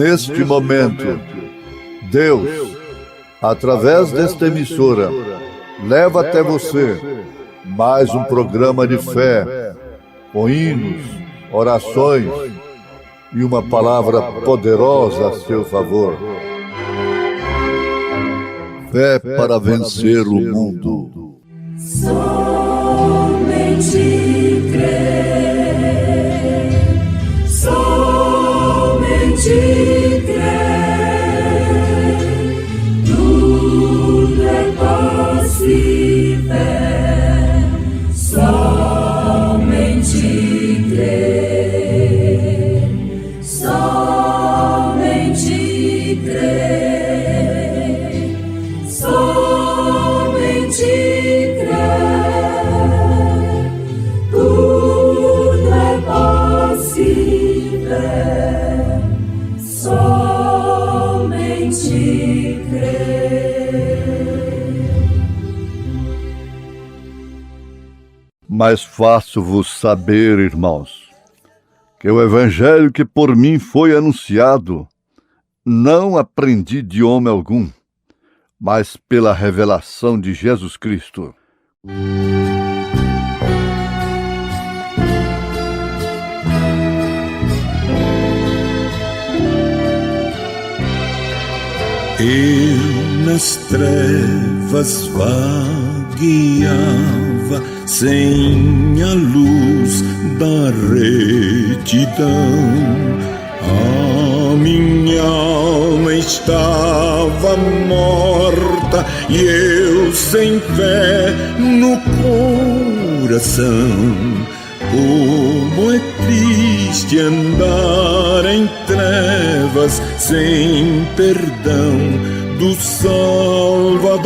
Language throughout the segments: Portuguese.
Neste momento, Deus, através desta emissora, leva até você mais um programa de fé, com hinos, orações e uma palavra poderosa a seu favor. Fé para vencer o mundo. Somente crer, somente crer, tudo é possível, somente crer, somente crer, somente crer, tudo é possível, somente crer. Mas faço-vos saber, irmãos, que o evangelho que por mim foi anunciado, não aprendi de homem algum, mas pela revelação de Jesus Cristo. Eu nas trevas vagueava, sem a luz da retidão. A minha alma estava morta e eu sem fé no coração. Como é triste andar em trevas sem perdão do Salvador.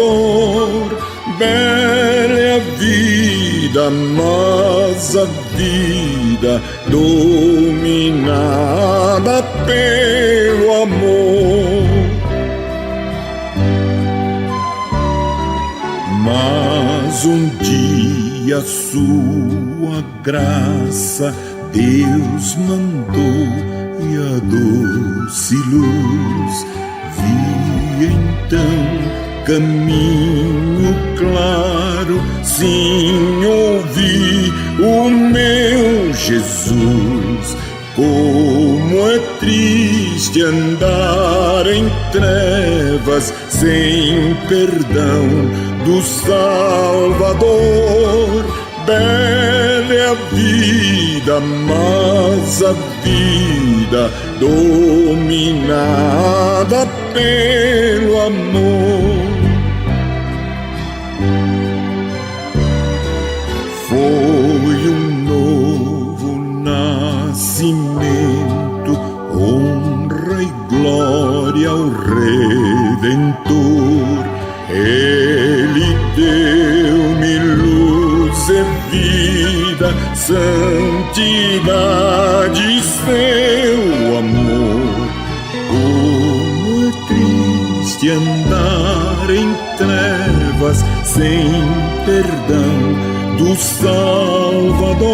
Bela é a vida, mas a vida dominada pelo amor. Mas um dia sua graça Deus mandou e a doce luz vi então caminho claro, sim, ouvi o meu Jesus. Como é triste andar em trevas sem perdão do Salvador. Bela é a vida, mas a vida dominada pelo amor. Foi um novo nascimento, honra e glória ao Redentor. Ele deu-me luz e vida, santidade e seu amor. Como é triste andar em trevas sem perdão do Salvador.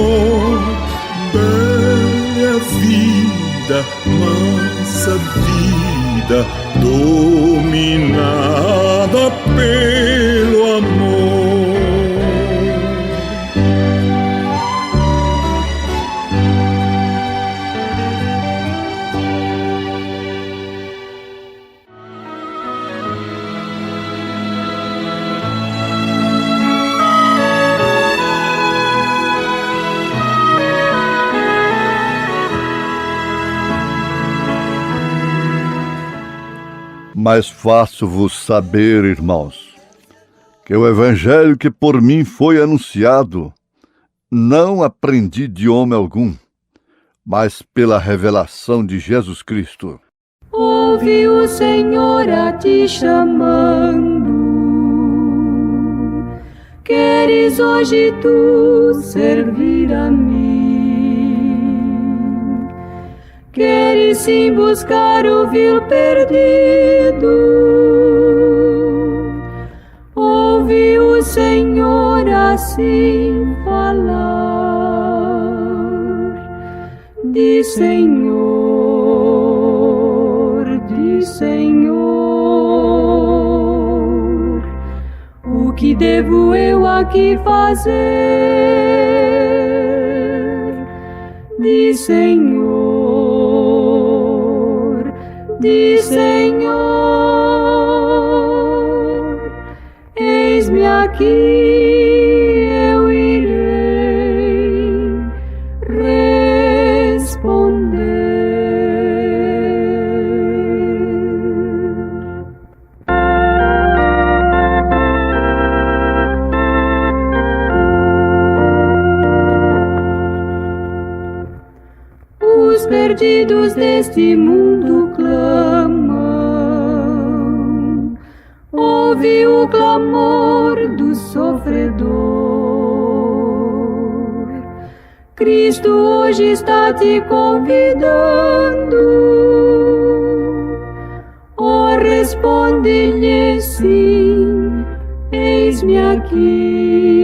Bela é a vida, mas a vida dominada pelo amor. Mas faço-vos saber, irmãos, que o evangelho que por mim foi anunciado, não aprendi de homem algum, mas pela revelação de Jesus Cristo. Ouve o Senhor a ti chamando. Queres hoje tu servir a mim? Queres sim buscar o vil perdido? Ouve o Senhor assim falar. Diz, Senhor, Senhor, o que devo eu aqui fazer? Diz Senhor, eis-me aqui, eu irei responder. Os perdidos deste mundo clamam, ouve o clamor do sofredor. Cristo hoje está te convidando, oh, responde-lhe sim, eis-me aqui.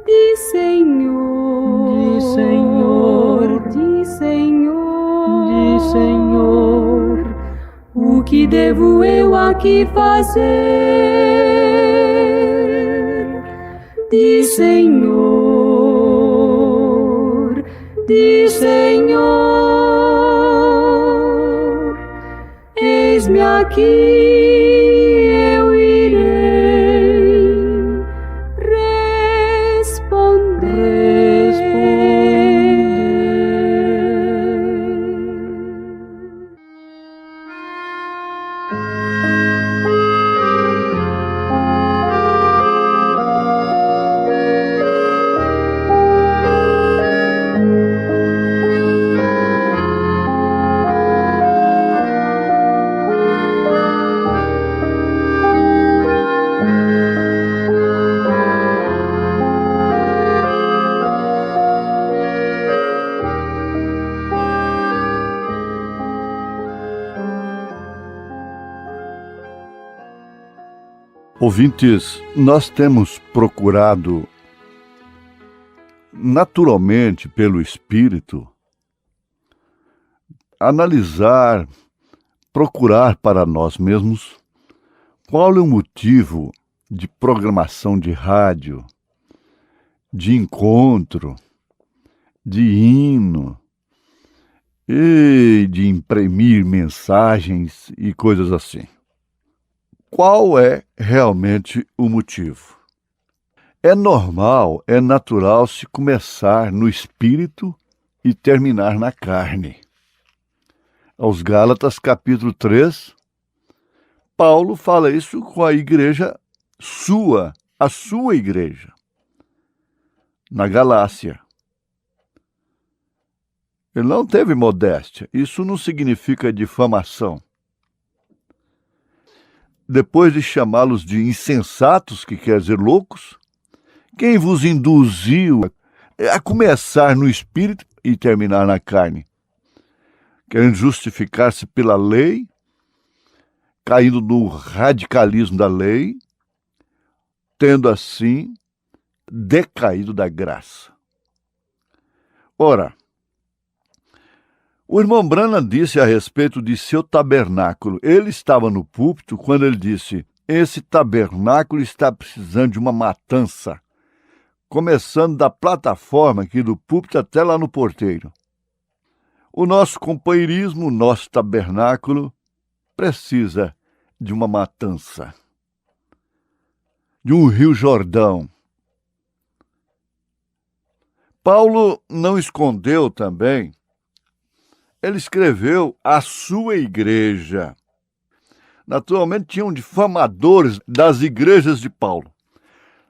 Diz Senhor, diz Senhor, diz Senhor, diz Senhor, o que devo eu aqui fazer? Diz Senhor, eis-me aqui, eu irei responder. Ouvintes, nós temos procurado naturalmente pelo Espírito analisar, procurar para nós mesmos qual é o motivo de programação de rádio, de encontro, de hino e de imprimir mensagens e coisas assim. Qual é realmente o motivo? É normal, é natural se começar no espírito e terminar na carne. Aos Gálatas, capítulo 3, Paulo fala isso com a igreja sua, a sua igreja, na Galácia. Ele não teve modéstia, isso não significa difamação. Depois de chamá-los de insensatos, que quer dizer loucos, quem vos induziu a começar no espírito e terminar na carne? Querendo justificar-se pela lei, caindo no radicalismo da lei, tendo assim decaído da graça. Ora, o irmão Branham disse a respeito de seu tabernáculo. Ele estava no púlpito quando ele disse: esse tabernáculo está precisando de uma matança, começando da plataforma aqui do púlpito até lá no porteiro. O nosso companheirismo, o nosso tabernáculo, precisa de uma matança, de um Rio Jordão. Paulo não escondeu também. Ele escreveu a sua igreja. Naturalmente, tinham difamadores das igrejas de Paulo.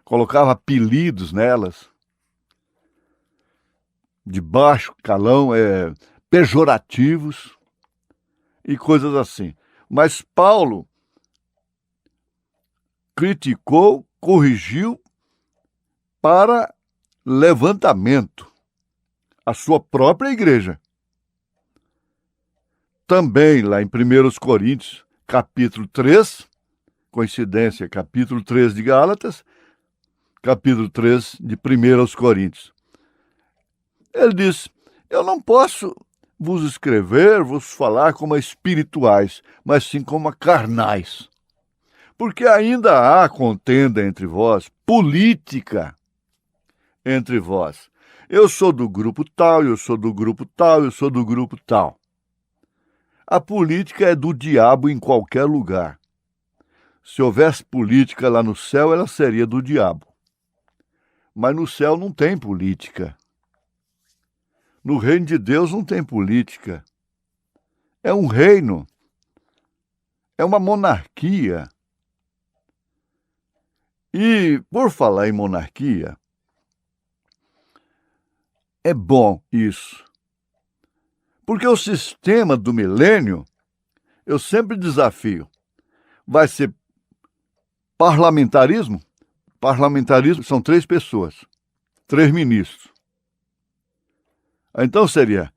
Colocava apelidos nelas, de baixo calão, pejorativos e coisas assim. Mas Paulo criticou, corrigiu para levantamento a sua própria igreja. Também lá em 1 Coríntios, capítulo 3, coincidência, capítulo 3 de Gálatas, capítulo 3 de 1 Coríntios. Ele diz: eu não posso vos escrever, vos falar como a espirituais, mas sim como a carnais. Porque ainda há contenda entre vós, política entre vós. Eu sou do grupo tal, eu sou do grupo tal, eu sou do grupo tal. A política é do diabo em qualquer lugar. Se houvesse política lá no céu, ela seria do diabo. Mas no céu não tem política. No reino de Deus não tem política. É um reino. É uma monarquia. E, por falar em monarquia, é bom isso. Porque o sistema do milênio, eu sempre desafio, vai ser parlamentarismo. Parlamentarismo são 3 pessoas, 3 ministros. Então seria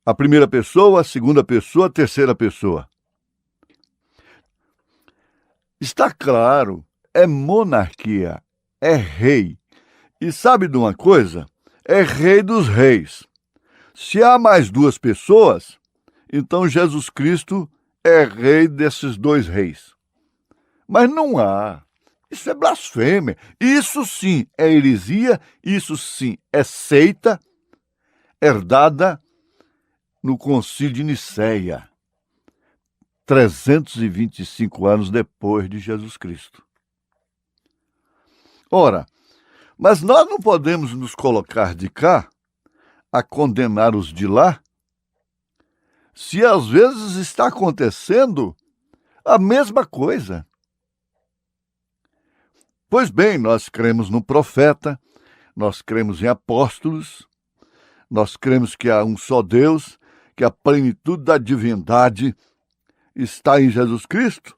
a primeira pessoa, a segunda pessoa, a terceira pessoa. Está claro, é monarquia, é rei. E sabe de uma coisa? É rei dos reis. Se há mais 2 pessoas, então Jesus Cristo é rei desses 2 reis. Mas não há. Isso é blasfêmia. Isso sim é heresia, isso sim é seita herdada no Concílio de Nicéia, 325 anos depois de Jesus Cristo. Ora, mas nós não podemos nos colocar de cá a condenar os de lá, se às vezes está acontecendo a mesma coisa. Pois bem, nós cremos no profeta, nós cremos em apóstolos, nós cremos que há um só Deus, que a plenitude da divindade está em Jesus Cristo.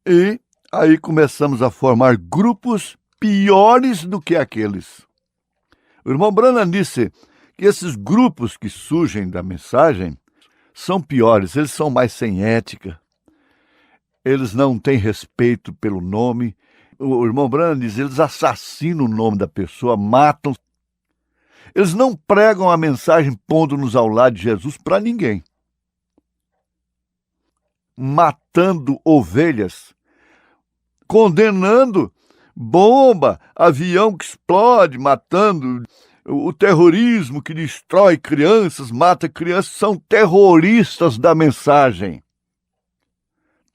E aí começamos a formar grupos piores do que aqueles. O irmão Branham disse que esses grupos que surgem da mensagem são piores, eles são mais sem ética, eles não têm respeito pelo nome. O irmão Branham diz, eles assassinam o nome da pessoa, matam. Eles não pregam a mensagem pondo-nos ao lado de Jesus para ninguém. Matando ovelhas, condenando bomba, avião que explode, matando, o terrorismo que destrói crianças, mata crianças, são terroristas da mensagem.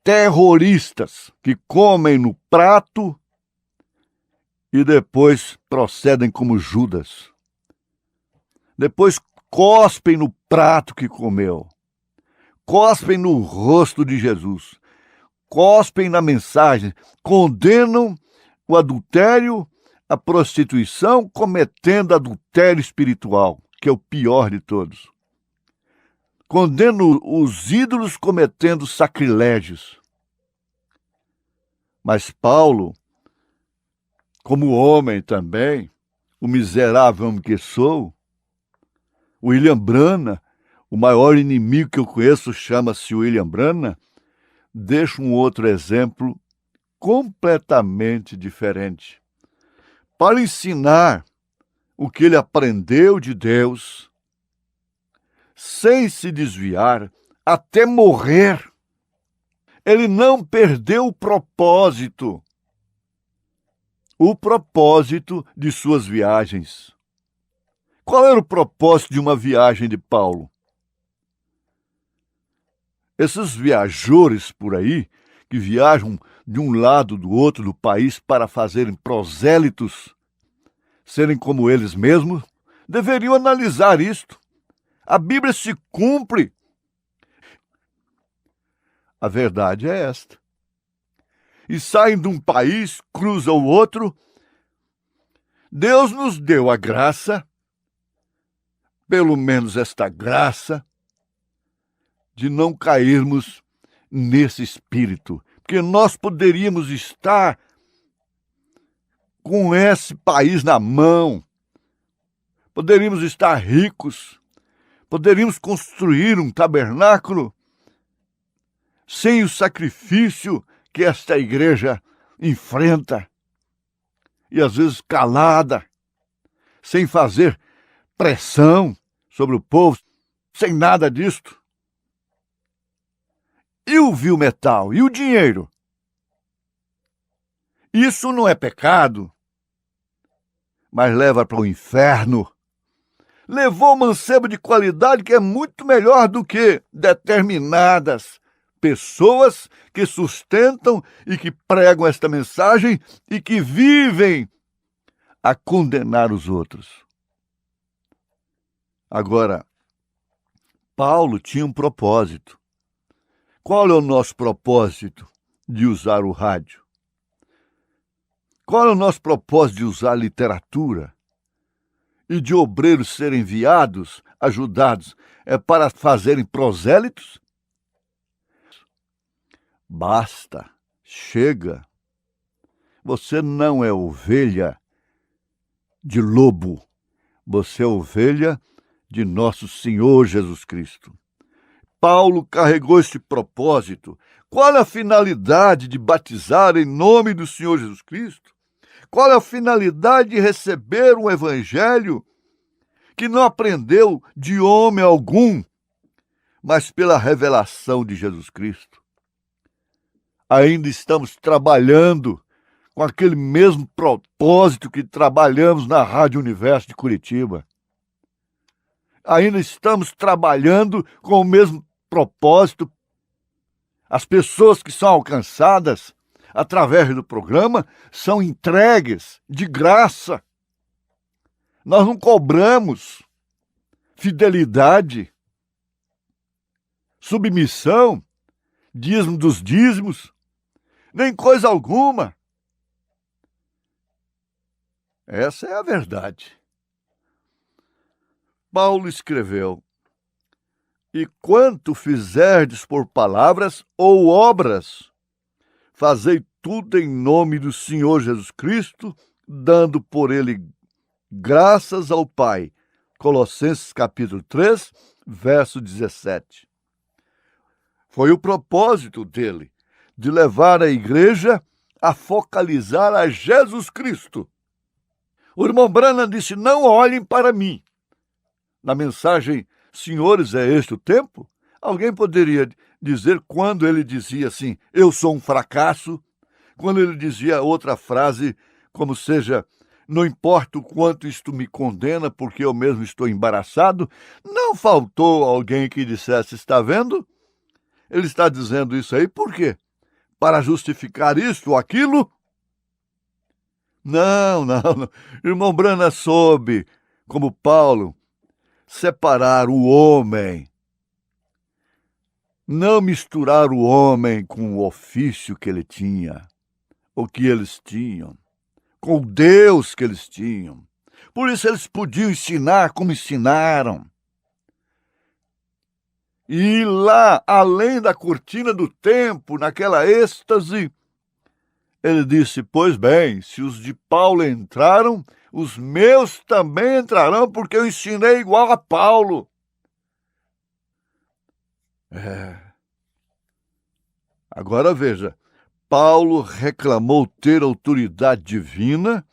Terroristas que comem no prato e depois procedem como Judas. Depois cospem no prato que comeu. Cospem no rosto de Jesus. Cospem na mensagem. Condenam o adultério, a prostituição, cometendo adultério espiritual, que é o pior de todos. Condenam os ídolos cometendo sacrilégios. Mas Paulo, como homem também, o miserável homem que sou, William Branham, o maior inimigo que eu conheço chama-se William Branham, deixa um outro exemplo completamente diferente. Para ensinar o que ele aprendeu de Deus, sem se desviar, até morrer. Ele não perdeu o propósito de suas viagens. Qual era o propósito de uma viagem de Paulo? Esses viajores por aí, que viajam de um lado do outro do país para fazerem prosélitos, serem como eles mesmos, deveriam analisar isto. A Bíblia se cumpre. A verdade é esta. E saem de um país, cruzam o outro. Deus nos deu a graça, pelo menos esta graça, de não cairmos nesse espírito. Porque nós poderíamos estar com esse país na mão, poderíamos estar ricos, poderíamos construir um tabernáculo sem o sacrifício que esta igreja enfrenta, e às vezes calada, sem fazer pressão sobre o povo, sem nada disto? E o vil metal? E o dinheiro? Isso não é pecado, mas leva para o inferno. Levou um mancebo de qualidade que é muito melhor do que determinadas pessoas que sustentam e que pregam esta mensagem e que vivem a condenar os outros. Agora, Paulo tinha um propósito. Qual é o nosso propósito de usar o rádio? Qual é o nosso propósito de usar a literatura? E de obreiros serem enviados, ajudados, é para fazerem prosélitos? Basta, chega. Você não é ovelha de lobo, você é ovelha de nosso Senhor Jesus Cristo. Paulo carregou este propósito. Qual é a finalidade de batizar em nome do Senhor Jesus Cristo? Qual é a finalidade de receber um evangelho que não aprendeu de homem algum, mas pela revelação de Jesus Cristo? Ainda estamos trabalhando com aquele mesmo propósito que trabalhamos na Rádio Universo de Curitiba. Ainda estamos trabalhando com o mesmo propósito. As pessoas que são alcançadas através do programa são entregues de graça. Nós não cobramos fidelidade, submissão, dízimo dos dízimos, nem coisa alguma. Essa é a verdade. Paulo escreveu: e quanto fizerdes por palavras ou obras, fazei tudo em nome do Senhor Jesus Cristo, dando por ele graças ao Pai. Colossenses capítulo 3, verso 17. Foi o propósito dele, de levar a igreja a focalizar a Jesus Cristo. O irmão Branham disse: não olhem para mim. Na mensagem, senhores, é este o tempo? Alguém poderia dizer quando ele dizia assim, eu sou um fracasso, quando ele dizia outra frase, como seja, não importa o quanto isto me condena, porque eu mesmo estou embaraçado. Não faltou alguém que dissesse, está vendo? Ele está dizendo isso aí por quê? Para justificar isto ou aquilo? Não. Irmão Branham soube, como Paulo, separar o homem, não misturar o homem com o ofício que ele tinha, o que eles tinham, com o Deus que eles tinham. Por isso eles podiam ensinar como ensinaram. E lá, além da cortina do tempo, naquela êxtase, ele disse, pois bem, se os de Paulo entraram, os meus também entrarão, porque eu ensinei igual a Paulo. Agora veja, Paulo reclamou ter autoridade divina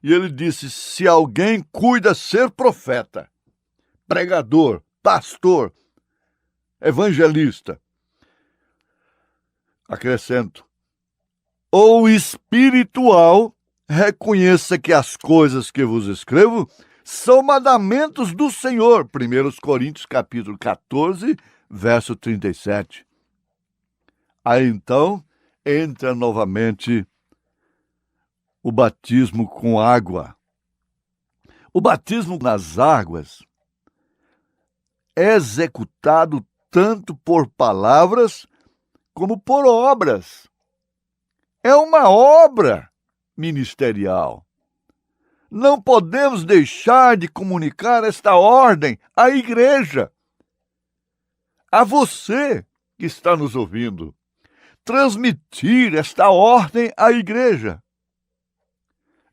e ele disse, se alguém cuida ser profeta, pregador, pastor, evangelista, acrescento, ou espiritual, reconheça que as coisas que vos escrevo são mandamentos do Senhor. 1 Coríntios capítulo 14, verso 37. Aí então entra novamente o batismo com água. O batismo nas águas é executado tanto por palavras como por obras. É uma obra ministerial. Não podemos deixar de comunicar esta ordem à igreja, a você que está nos ouvindo. Transmitir esta ordem à igreja.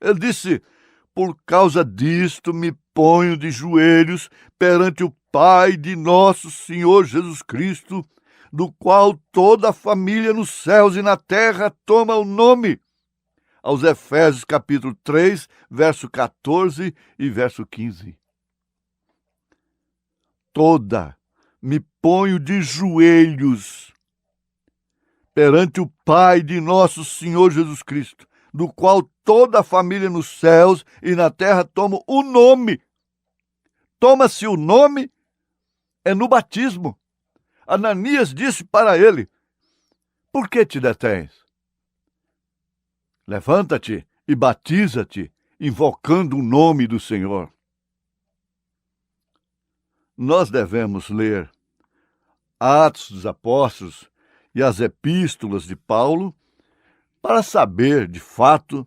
Ele disse, por causa disto me ponho de joelhos perante o Pai de nosso Senhor Jesus Cristo, do qual toda a família nos céus e na terra toma o nome. Aos Efésios capítulo 3, verso 14 e verso 15. toda, me ponho de joelhos perante o Pai de nosso Senhor Jesus Cristo, do qual toda a família nos céus e na terra toma o nome. Toma-se o nome é no batismo. Ananias disse para ele: por que te detens? Levanta-te e batiza-te, invocando o nome do Senhor. Nós devemos ler Atos dos Apóstolos e as epístolas de Paulo para saber, de fato,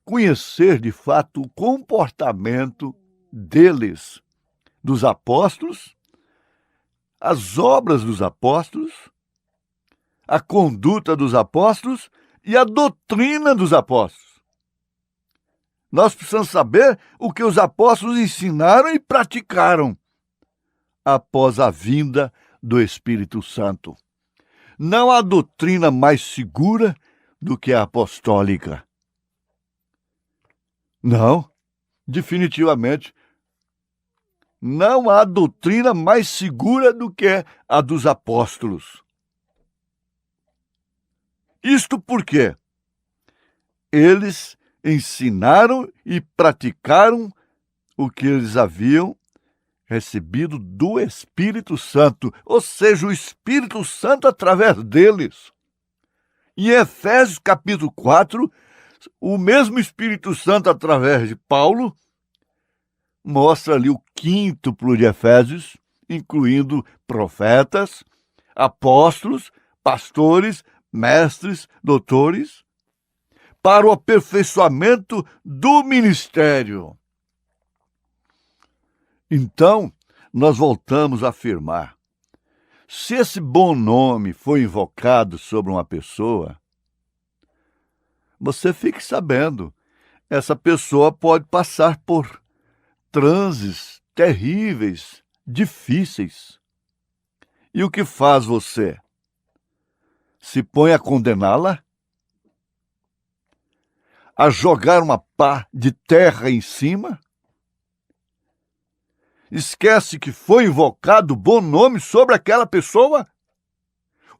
conhecer, de fato, o comportamento deles, dos apóstolos, as obras dos apóstolos, a conduta dos apóstolos e a doutrina dos apóstolos. Nós precisamos saber o que os apóstolos ensinaram e praticaram após a vinda do Espírito Santo. Não há doutrina mais segura do que a apostólica. Não, definitivamente. Não há doutrina mais segura do que a dos apóstolos. Isto porque eles ensinaram e praticaram o que eles haviam recebido do Espírito Santo, ou seja, o Espírito Santo através deles. Em Efésios capítulo 4, o mesmo Espírito Santo através de Paulo mostra ali o quíntuplo de Efésios, incluindo profetas, apóstolos, pastores, mestres, doutores, para o aperfeiçoamento do ministério. Então, nós voltamos a afirmar: se esse bom nome foi invocado sobre uma pessoa, você fique sabendo, essa pessoa pode passar por transes terríveis, difíceis. E o que faz você? Se põe a condená-la? A jogar uma pá de terra em cima? Esquece que foi invocado o bom nome sobre aquela pessoa?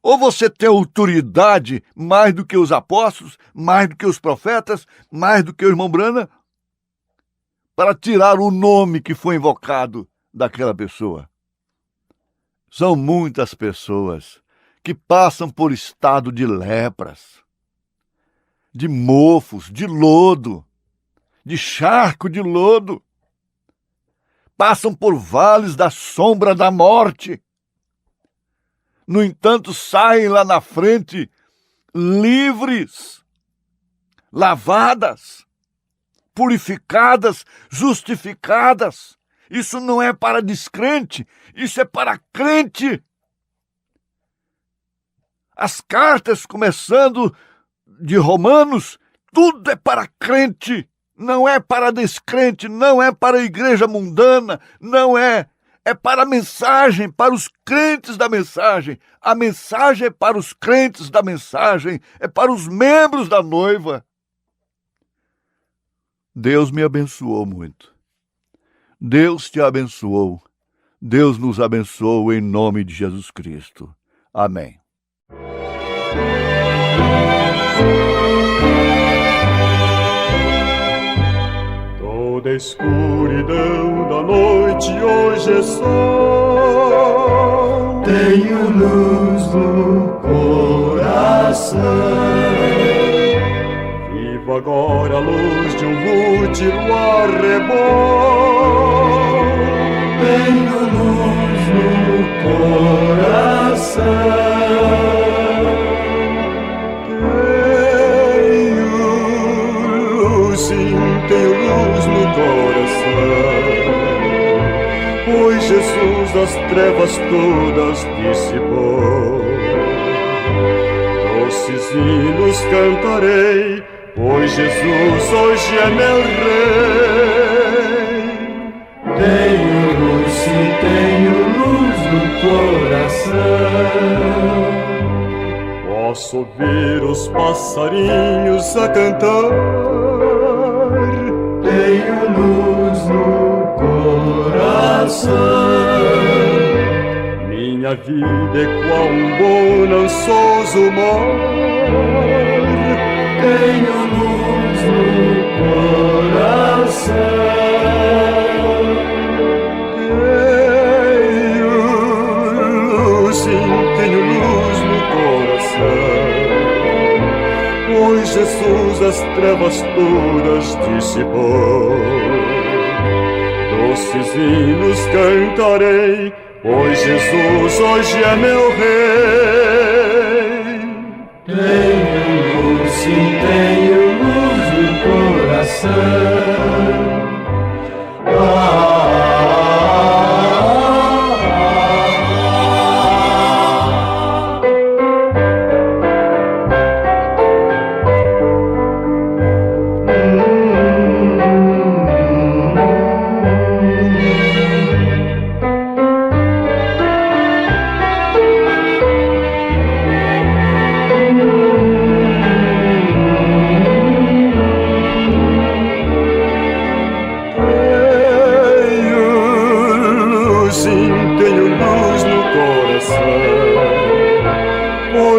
Ou você tem autoridade mais do que os apóstolos, mais do que os profetas, mais do que o irmão Brana, para tirar o nome que foi invocado daquela pessoa? São muitas pessoas que passam por estado de lepras, de mofos, de lodo, de charco de lodo. Passam por vales da sombra da morte. No entanto, saem lá na frente livres, lavadas, purificadas, justificadas. Isso não é para descrente, isso é para crente. As cartas, começando de Romanos, tudo é para crente. Não é para descrente, não é para a igreja mundana, não é. É para a mensagem, para os crentes da mensagem. A mensagem é para os crentes da mensagem, é para os membros da noiva. Deus me abençoou muito. Deus te abençoou. Deus nos abençoou em nome de Jesus Cristo. Amém. Toda a escuridão da noite hoje é sol. Tenho luz no coração. Vivo agora a luz de um útero arrebol. Tenho luz no coração. Tenho luz no coração, pois Jesus as trevas todas dissipou. Doces hinos cantarei, pois Jesus hoje é meu rei. Tenho luz, sim, tenho luz no coração. Posso ouvir os passarinhos a cantar. Tenho luz no coração. a vida é quão bonançoso mar. Tenho luz no coração. Tenho luz, sim, tenho luz no coração, pois Jesus as trevas todas dissipou. Doces hinos cantarei, pois Jesus hoje é meu rei. Tenho luz, sim, tenho luz no coração.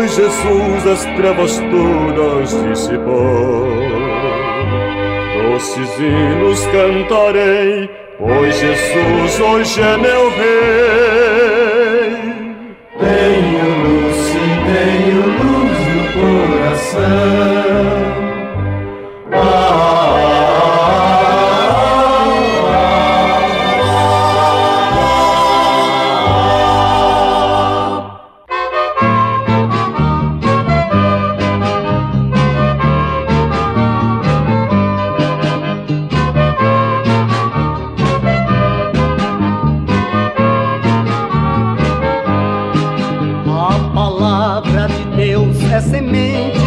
Jesus as trevas todas dissipou. Doces hinos cantarei, pois Jesus hoje é meu rei. Tenho luz, sim, tenho luz no coração. É semente,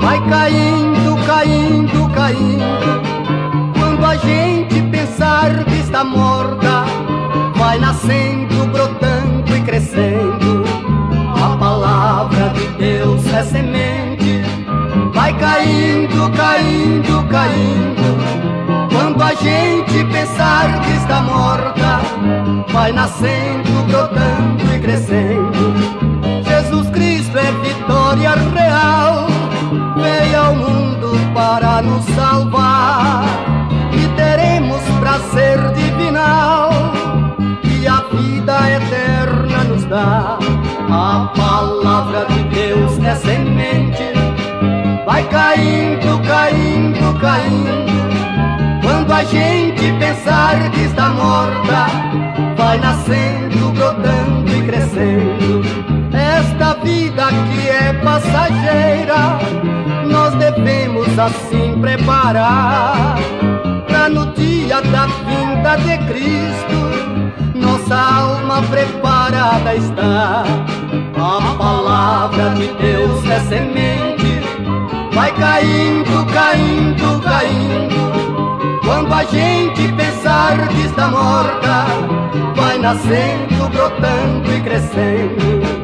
vai caindo, caindo, caindo. Quando a gente pensar que está morta, vai nascendo, brotando e crescendo. A palavra de Deus é semente, vai caindo, caindo, caindo. Quando a gente pensar que está morta, vai nascendo, brotando e crescendo. Jesus Cristo é vitória real, veio ao mundo para nos salvar, e teremos prazer divinal, e a vida eterna nos dá. A palavra de Deus é semente, vai caindo, caindo, caindo. Quando a gente pensar que está morta, vai nascendo, brotando e crescendo. Esta vida que é passageira, nós devemos assim preparar, pra no dia da vinda de Cristo, nossa alma preparada está. A palavra de Deus é semente, vai caindo, caindo, caindo. Quando a gente pensar que está morta, vai nascendo, brotando e crescendo.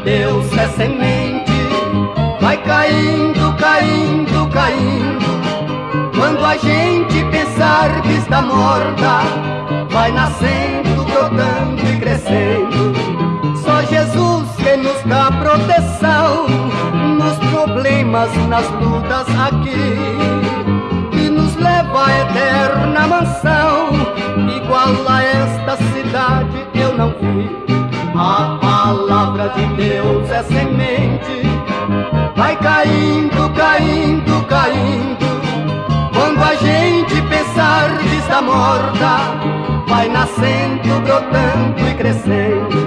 Deus é semente, vai caindo, caindo, caindo. Quando a gente pensar que está morta, vai nascendo, brotando e crescendo. Só Jesus que nos dá proteção nos problemas, nas lutas aqui, e nos leva à eterna mansão. Igual a esta cidade eu não vi. A palavra de Deus é semente, vai caindo, caindo, caindo. Quando a gente pensar que está morta, vai nascendo, brotando e crescendo.